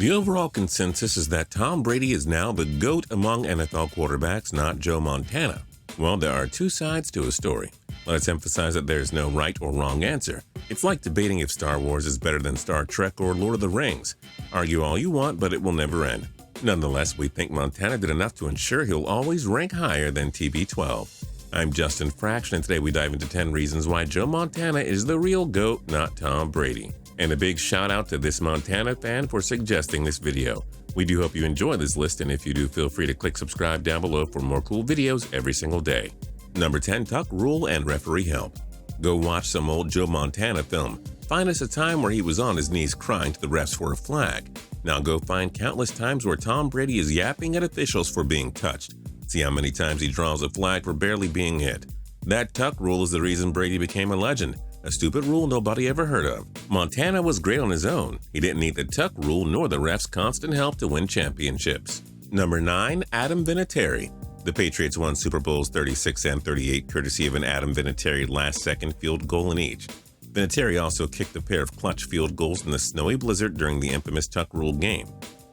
The overall consensus is that Tom Brady is now the GOAT among NFL quarterbacks, not Joe Montana. Well, there are two sides to a story. Let's emphasize that there is no right or wrong answer. It's like debating if Star Wars is better than Star Trek or Lord of the Rings. Argue all you want, but it will never end. Nonetheless, we think Montana did enough to ensure he'll always rank higher than TB12. I'm Justin Fraction, and today we dive into 10 reasons why Joe Montana is the real GOAT, not Tom Brady. And a big shout out to this Montana fan for suggesting this video. We do hope you enjoy this list, and if you do, feel free to click subscribe down below for more cool videos every single day. Number 10, tuck rule and referee help. Go watch some old Joe Montana film. Find us a time where he was on his knees crying to the refs for a flag. Now go find countless times where Tom Brady is yapping at officials for being touched. See how many times he draws a flag for barely being hit. That tuck rule is the reason Brady became a legend. A stupid rule nobody ever heard of. Montana was great on his own. He didn't need the tuck rule nor the refs' constant help to win championships. Number 9, Adam Vinatieri. The Patriots won Super Bowls 36 and 38 courtesy of an Adam Vinatieri last-second field goal in each. Vinatieri also kicked a pair of clutch field goals in the snowy blizzard during the infamous tuck rule game.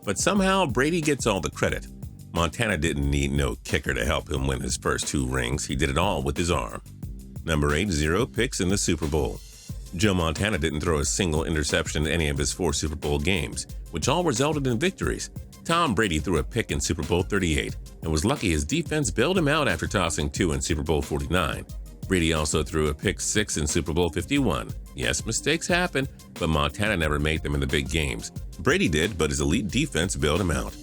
But somehow Brady gets all the credit. Montana didn't need no kicker to help him win his first 2 rings. He did it all with his arm. Number 8, 0 picks in the Super Bowl. Joe Montana didn't throw a single interception in any of his 4 Super Bowl games, which all resulted in victories. Tom Brady threw a pick in Super Bowl 38 and was lucky his defense bailed him out after tossing 2 in Super Bowl 49. Brady also threw a pick 6 in Super Bowl 51. Yes, mistakes happen, but Montana never made them in the big games. Brady did, but his elite defense bailed him out.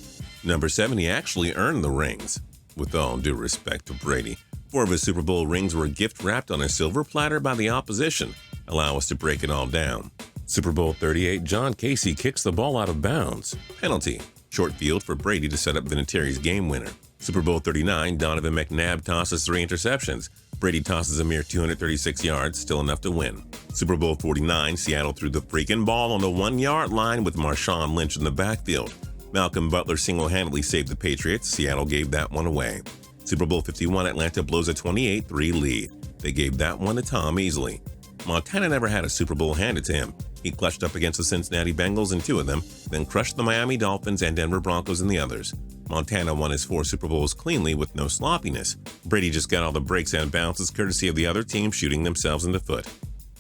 Number 7, he actually earned the rings. With all due respect to Brady, 4 of his Super Bowl rings were gift-wrapped on a silver platter by the opposition. Allow us to break it all down. Super Bowl 38, John Casey kicks the ball out of bounds. Penalty. Short field for Brady to set up Vinatieri's game winner. Super Bowl 39, Donovan McNabb tosses 3 interceptions. Brady tosses a mere 236 yards, still enough to win. Super Bowl 49, Seattle threw the freaking ball on the 1-yard line with Marshawn Lynch in the backfield. Malcolm Butler single-handedly saved the Patriots. Seattle gave that one away. Super Bowl 51, Atlanta blows a 28-3 lead. They gave that one to Tom easily. Montana never had a Super Bowl handed to him. He clutched up against the Cincinnati Bengals in 2 of them, then crushed the Miami Dolphins and Denver Broncos in the others. Montana won his 4 Super Bowls cleanly with no sloppiness. Brady just got all the breaks and bounces courtesy of the other team shooting themselves in the foot.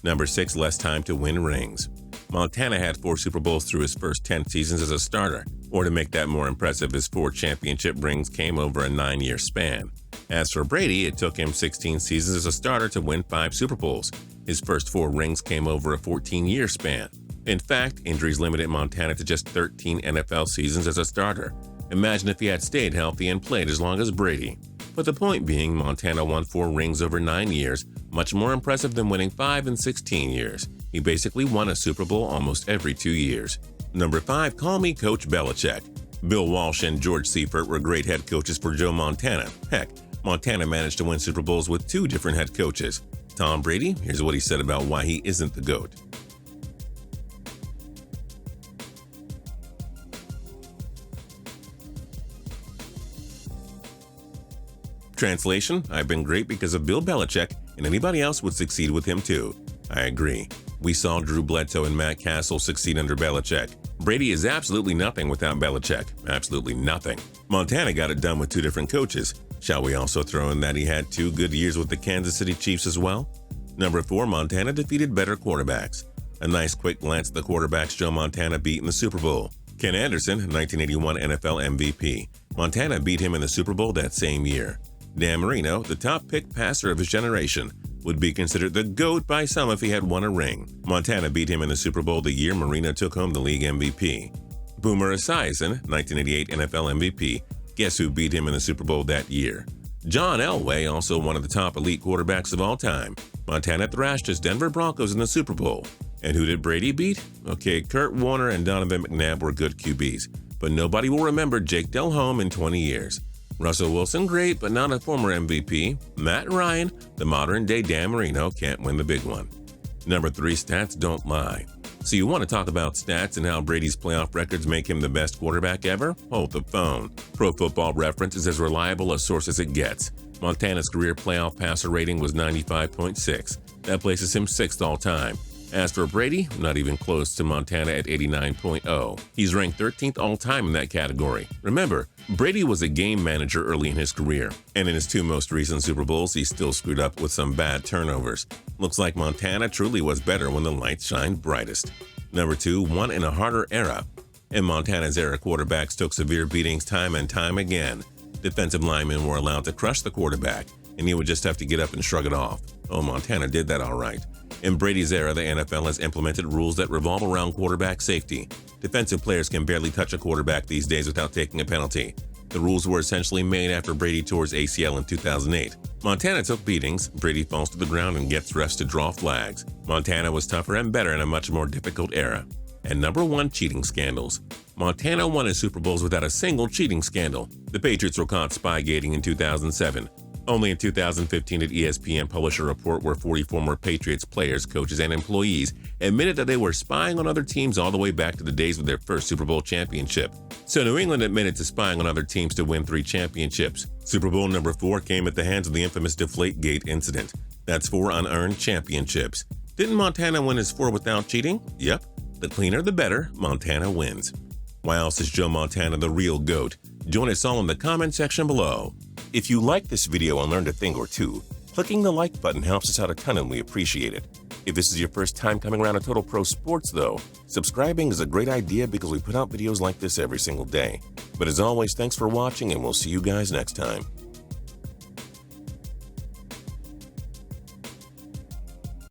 Number 6, less time to win rings. Montana had 4 Super Bowls through his first 10 seasons as a starter. Or to make that more impressive, his 4 championship rings came over a 9-year span. As for Brady, it took him 16 seasons as a starter to win 5 Super Bowls. His first 4 rings came over a 14-year span. In fact, injuries limited Montana to just 13 NFL seasons as a starter. Imagine if he had stayed healthy and played as long as Brady. But the point being, Montana won 4 rings over 9 years, much more impressive than winning 5 in 16 years. He basically won a Super Bowl almost every 2 years. Number 5, call me Coach Belichick. Bill Walsh and George Seifert were great head coaches for Joe Montana. Heck, Montana managed to win Super Bowls with 2 different head coaches. Tom Brady, here's what he said about why he isn't the GOAT. Translation, I've been great because of Bill Belichick, and anybody else would succeed with him too. I agree. We saw Drew Bledsoe and Matt Castle succeed under Belichick. Brady is absolutely nothing without Belichick. Absolutely nothing. Montana got it done with 2 different coaches. Shall we also throw in that he had 2 good years with the Kansas City Chiefs as well? Number 4, Montana defeated better quarterbacks. A nice quick glance at the quarterbacks Joe Montana beat in the Super Bowl. Ken Anderson, 1981 NFL MVP. Montana beat him in the Super Bowl that same year. Dan Marino, the top-picked passer of his generation, would be considered the GOAT by some if he had won a ring. Montana beat him in the Super Bowl the year Marino took home the league MVP. Boomer Esiason, 1988 NFL MVP. Guess who beat him in the Super Bowl that year? John Elway, also one of the top elite quarterbacks of all time. Montana thrashed his Denver Broncos in the Super Bowl. And who did Brady beat? Okay, Kurt Warner and Donovan McNabb were good QBs, but nobody will remember Jake Delhomme in 20 years. Russell Wilson, great, but not a former MVP. Matt Ryan, the modern-day Dan Marino, can't win the big one. Number 3, stats don't lie. So you want to talk about stats and how Brady's playoff records make him the best quarterback ever? Hold the phone. Pro Football Reference is as reliable a source as it gets. Montana's career playoff passer rating was 95.6. That places him 6th all time. As for Brady, not even close to Montana at 89.0. He's ranked 13th all-time in that category. Remember, Brady was a game manager early in his career, and in his two most recent Super Bowls, he still screwed up with some bad turnovers. Looks like Montana truly was better when the lights shined brightest. Number 2, won in a harder era. In Montana's era, quarterbacks took severe beatings time and time again. Defensive linemen were allowed to crush the quarterback, and he would just have to get up and shrug it off. Oh, Montana did that all right. In Brady's era, the NFL has implemented rules that revolve around quarterback safety. Defensive players can barely touch a quarterback these days without taking a penalty. The rules were essentially made after Brady tore his ACL in 2008. Montana took beatings, Brady falls to the ground and gets refs to draw flags. Montana was tougher and better in a much more difficult era. And number 1, cheating scandals. Montana won his Super Bowls without a single cheating scandal. The Patriots were caught spygating in 2007. Only in 2015 did ESPN publish a report where 40 former Patriots players, coaches, and employees admitted that they were spying on other teams all the way back to the days of their first Super Bowl championship. So New England admitted to spying on other teams to win 3 championships. Super Bowl number 4 came at the hands of the infamous Deflategate incident. That's 4 unearned championships. Didn't Montana win his 4 without cheating? Yep. The cleaner the better, Montana wins. Why else is Joe Montana the real GOAT? Join us all in the comment section below. If you liked this video and learned a thing or two, clicking the like button helps us out a ton and we appreciate it. If this is your first time coming around to Total Pro Sports though, subscribing is a great idea because we put out videos like this every single day. But as always, thanks for watching and we'll see you guys next time.